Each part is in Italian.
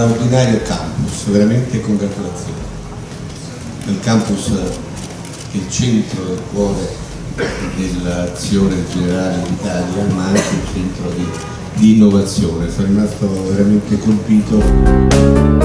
straordinario campus, veramente congratulazioni. Il campus che è il centro del cuore dell'azione generale in Italia, ma anche il centro di innovazione. Sono rimasto veramente colpito.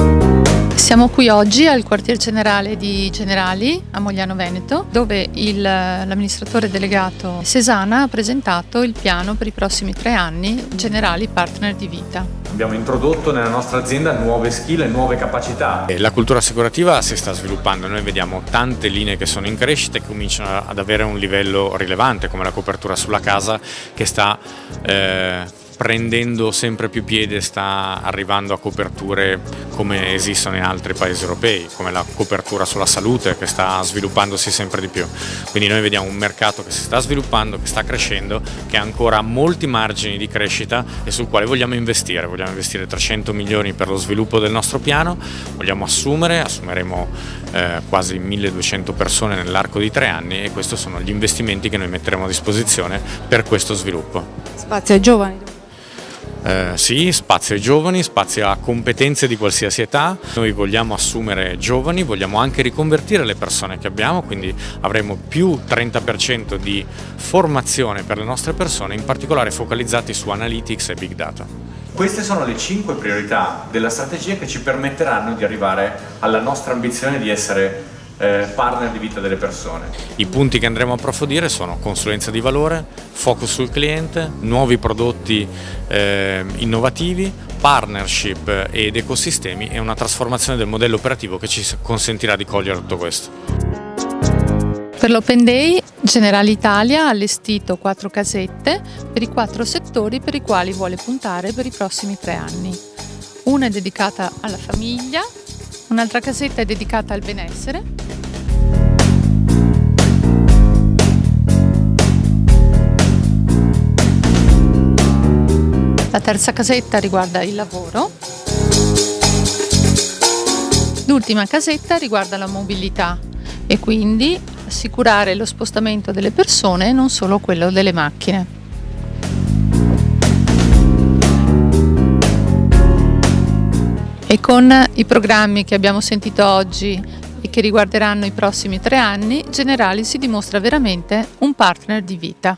Siamo qui oggi al quartier generale di Generali a Mogliano Veneto, dove l'amministratore delegato Sesana ha presentato il piano per i prossimi 3 anni Generali Partner di Vita. Abbiamo introdotto nella nostra azienda nuove skill e nuove capacità. La cultura assicurativa si sta sviluppando, noi vediamo tante linee che sono in crescita e che cominciano ad avere un livello rilevante, come la copertura sulla casa che sta prendendo sempre più piede, sta arrivando a coperture come esistono in altri paesi europei, come la copertura sulla salute che sta sviluppandosi sempre di più. Quindi noi vediamo un mercato che si sta sviluppando, che sta crescendo, che ha ancora molti margini di crescita e sul quale vogliamo investire 300 milioni per lo sviluppo del nostro piano, vogliamo assumeremo quasi 1200 persone nell'arco di 3 anni e questi sono gli investimenti che noi metteremo a disposizione per questo sviluppo. Spazio ai giovani? Sì, spazio ai giovani, spazio a competenze di qualsiasi età. Noi vogliamo assumere giovani, vogliamo anche riconvertire le persone che abbiamo, quindi avremo più 30% di formazione per le nostre persone, in particolare focalizzati su analytics e big data. Queste sono le 5 priorità della strategia che ci permetteranno di arrivare alla nostra ambizione di essere partner di vita delle persone. I punti che andremo a approfondire sono consulenza di valore, focus sul cliente, nuovi prodotti innovativi, partnership ed ecosistemi e una trasformazione del modello operativo che ci consentirà di cogliere tutto questo. Per l'Open Day Generali Italia ha allestito 4 casette per i 4 settori per i quali vuole puntare per i prossimi 3 anni. Una è dedicata alla famiglia, un'altra casetta è dedicata al benessere, la terza casetta riguarda il lavoro, l'ultima casetta riguarda la mobilità e quindi assicurare lo spostamento delle persone e non solo quello delle macchine. E con i programmi che abbiamo sentito oggi e che riguarderanno i prossimi 3 anni, Generali si dimostra veramente un partner di vita.